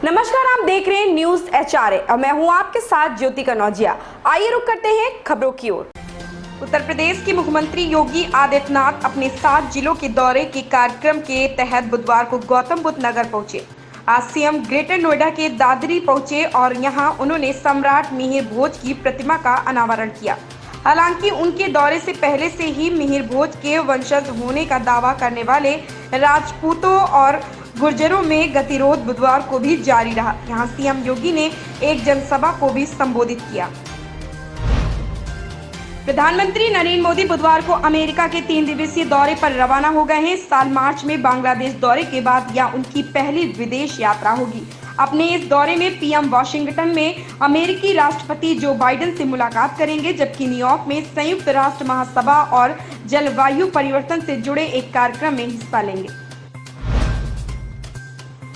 नमस्कार, आप देख रहे हैं न्यूज एचआरए और मैं हूं आपके साथ ज्योति कनौजिया। आइए रुक करते हैं खबरों की ओर। उत्तर प्रदेश के मुख्यमंत्री योगी आदित्यनाथ अपने 7 जिलों के दौरे के कार्यक्रम के तहत बुधवार को गौतम बुद्ध नगर पहुंचे। आज सीएम ग्रेटर नोएडा के दादरी पहुंचे और यहां उन्होंने सम्राट मिहिर भोज की प्रतिमा का अनावरण किया। हालांकि उनके दौरे से पहले से ही मिहिर भोज के वंशज होने का दावा करने वाले राजपूतों और गुर्जरों में गतिरोध बुधवार को भी जारी रहा। यहां सीएम योगी ने एक जनसभा को भी संबोधित किया। प्रधानमंत्री नरेंद्र मोदी बुधवार को अमेरिका के 3 दिवसीय दौरे पर रवाना हो गए हैं। इस साल मार्च में बांग्लादेश दौरे के बाद यह उनकी पहली विदेश यात्रा होगी। अपने इस दौरे में पीएम वाशिंगटन में अमेरिकी राष्ट्रपति जो बाइडेन से मुलाकात करेंगे, जबकि न्यूयॉर्क में संयुक्त राष्ट्र महासभा और जलवायु परिवर्तन से जुड़े एक कार्यक्रम में हिस्सा लेंगे।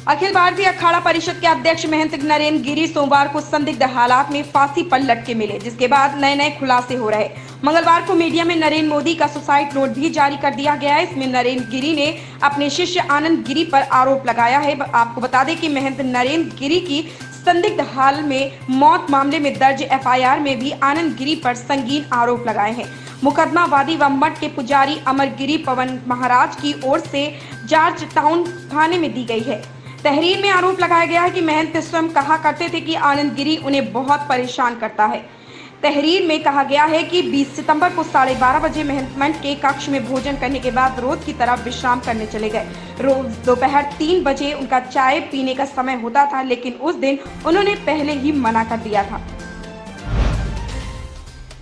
अखिल भारतीय अखाड़ा परिषद के अध्यक्ष महंत नरेंद्र गिरी सोमवार को संदिग्ध हालात में फांसी पर लटके मिले, जिसके बाद नए खुलासे हो रहे। मंगलवार को मीडिया में नरेंद्र मोदी का सुसाइड नोट भी जारी कर दिया गया है। इसमें नरेंद्र गिरी ने अपने शिष्य आनंद गिरी पर आरोप लगाया है। आपको बता दें कि महंत नरेंद्र गिरी की संदिग्ध हाल में मौत मामले में दर्ज एफआईआर में भी आनंद गिरी पर संगीन आरोप लगाए हैं। मुकदमा वादी व मठ के पुजारी अमर गिरी पवन महाराज की ओर से जॉर्ज टाउन थाने में दी गई है। तहरीर में आरोप लगाया गया है कि महंत स्वयं कहा करते थे कि आनंद गिरी उन्हें बहुत परेशान करता है। तहरीर में कहा गया है कि 20 सितंबर को 12:30 बजे महंत मंच के कक्ष में भोजन करने के बाद रोज की तरह विश्राम करने चले गए। रोज दोपहर 3 बजे उनका चाय पीने का समय होता था, लेकिन उस दिन उन्होंने पहले ही मना कर दिया था।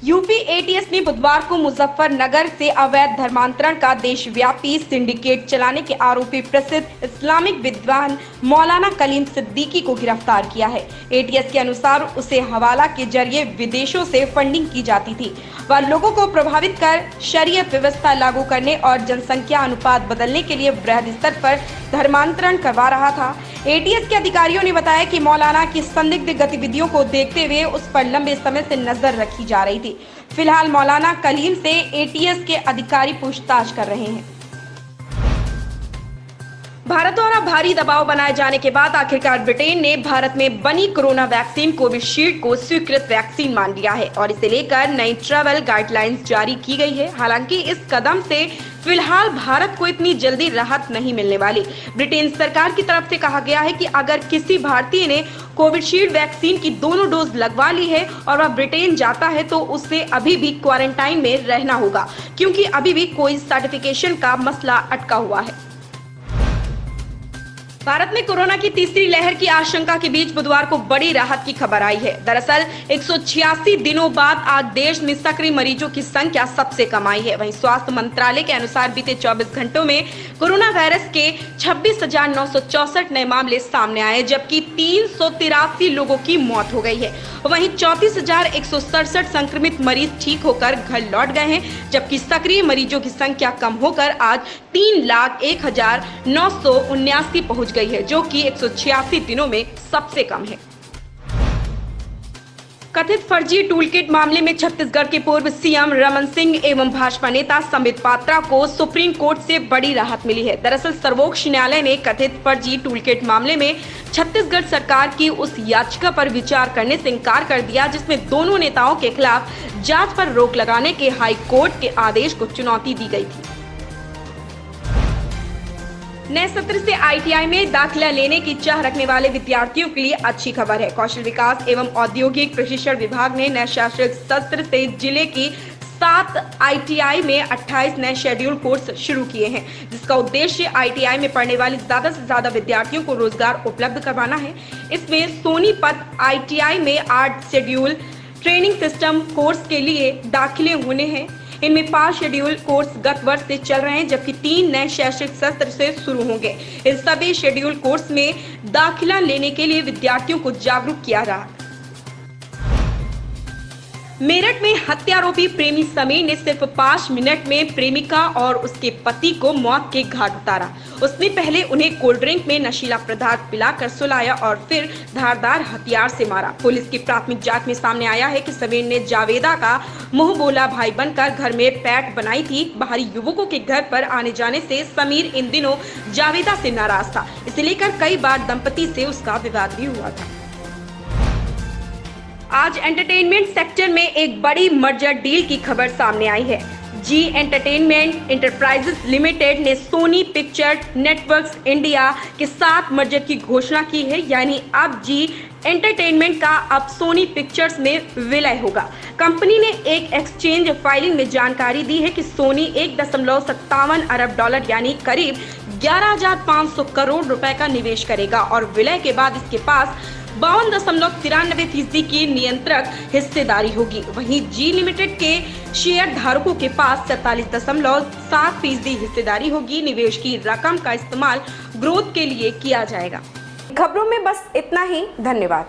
यूपी एटीएस ने बुधवार को मुजफ्फरनगर से अवैध धर्मांतरण का देशव्यापी सिंडिकेट चलाने के आरोपी प्रसिद्ध इस्लामिक विद्वान मौलाना कलीम सिद्दीकी को गिरफ्तार किया है। एटीएस के अनुसार उसे हवाला के जरिए विदेशों से फंडिंग की जाती थी। वह लोगों को प्रभावित कर शरीयत व्यवस्था लागू करने और जनसंख्या अनुपात बदलने के लिए वृहद स्तर पर धर्मांतरण करवा रहा था। एटीएस के अधिकारियों ने बताया कि मौलाना की संदिग्ध गतिविधियों को देखते हुए उस पर लंबे समय से नजर रखी जा रही थी। फिलहाल मौलाना कलीम से एटीएस के अधिकारी पूछताछ कर रहे हैं। भारत द्वारा भारी दबाव बनाए जाने के बाद आखिरकार ब्रिटेन ने भारत में बनी कोरोना वैक्सीन कोविशील्ड को स्वीकृत वैक्सीन मान लिया है और इसे लेकर नई ट्रैवल गाइडलाइंस जारी की गई है। हालांकि इस कदम से फिलहाल भारत को इतनी जल्दी राहत नहीं मिलने वाली। ब्रिटेन सरकार की तरफ से कहा गया है कि अगर किसी भारतीय ने कोविशील्ड वैक्सीन की दोनों डोज लगवा ली है और वह ब्रिटेन जाता है तो उसे अभी भी क्वारंटाइन में रहना होगा, क्योंकि अभी भी कोई सर्टिफिकेशन का मसला अटका हुआ है। भारत में कोरोना की तीसरी लहर की आशंका के बीच बुधवार को बड़ी राहत की खबर आई है। दरअसल 186 दिनों बाद आज देश में सक्रिय मरीजों की संख्या सबसे कम आई है। वहीं स्वास्थ्य मंत्रालय के अनुसार बीते 24 घंटों में कोरोना वायरस के 26,964 नए मामले सामने आए, जबकि 383 लोगों की मौत हो गई है। वहीं 34,167 संक्रमित मरीज ठीक होकर घर लौट गए हैं, जबकि सक्रिय मरीजों की संख्या कम होकर आज 3,01,979 पहुंच गई है, जो कि 186 दिनों में सबसे कम है। कथित फर्जी टूलकिट मामले में छत्तीसगढ़ के पूर्व सीएम रमन सिंह एवं भाजपा नेता संबित पात्रा को सुप्रीम कोर्ट से बड़ी राहत मिली है। दरअसल सर्वोच्च न्यायालय ने कथित फर्जी टूलकिट मामले में छत्तीसगढ़ सरकार की उस याचिका पर विचार करने से इंकार कर दिया, जिसमें दोनों नेताओं के खिलाफ जांच पर रोक लगाने के हाई कोर्ट के आदेश को चुनौती दी गई थी। नए सत्र से आईटीआई में दाखिला लेने की चाह रखने वाले विद्यार्थियों के लिए अच्छी खबर है। कौशल विकास एवं औद्योगिक प्रशिक्षण विभाग ने नए शैक्षणिक सत्र से जिले की 7 आईटीआई में 28 नए शेड्यूल कोर्स शुरू किए हैं, जिसका उद्देश्य आईटीआई में पढ़ने वाले ज्यादा से ज्यादा विद्यार्थियों को रोजगार उपलब्ध करवाना है। इसमें सोनीपत आईटीआई में 8 शेड्यूल ट्रेनिंग सिस्टम कोर्स के लिए दाखिले होने हैं। इनमें 5 शेड्यूल कोर्स गत वर्ष से चल रहे हैं, जबकि 3 नए शैक्षणिक सत्र से शुरू होंगे। इस सभी शेड्यूल कोर्स में दाखिला लेने के लिए विद्यार्थियों को जागरूक किया रहा। मेरठ में हत्यारोपी प्रेमी समीर ने सिर्फ 5 मिनट में प्रेमिका और उसके पति को मौत के घाट उतारा। उसने पहले उन्हें कोल्ड ड्रिंक में नशीला पदार्थ पिलाकर सुलाया और फिर धारदार हथियार से मारा। पुलिस की प्राथमिक जांच में सामने आया है कि समीर ने जावेदा का मुंह बोला भाई बनकर घर में पैठ बनाई थी। बाहरी युवकों के घर पर आने जाने से समीर इन दिनों जावेदा से नाराज था। इसे लेकर कई बार दंपति से उसका विवाद भी हुआ था। आज एंटरटेनमेंट सेक्टर में एक बड़ी मर्जर डील की खबर सामने आई है। जी एंटरटेनमेंट एंटरप्राइजेस लिमिटेड ने सोनी पिक्चर नेटवर्क्स इंडिया के साथ मर्जर की घोषणा की है, यानी अब जी एंटरटेनमेंट का अब सोनी पिक्चर्स में विलय होगा। कंपनी ने एक एक्सचेंज फाइलिंग में जानकारी दी है कि सोनी 1.57 अरब डॉलर यानी करीब 11,500 करोड़ रुपए का निवेश करेगा और विलय के बाद इसके पास 52.93% की नियंत्रक हिस्सेदारी होगी। वहीं जी लिमिटेड के शेयर धारकों के पास 47.7% हिस्सेदारी होगी। निवेश की रकम का इस्तेमाल ग्रोथ के लिए किया जाएगा। खबरों में बस इतना ही। धन्यवाद।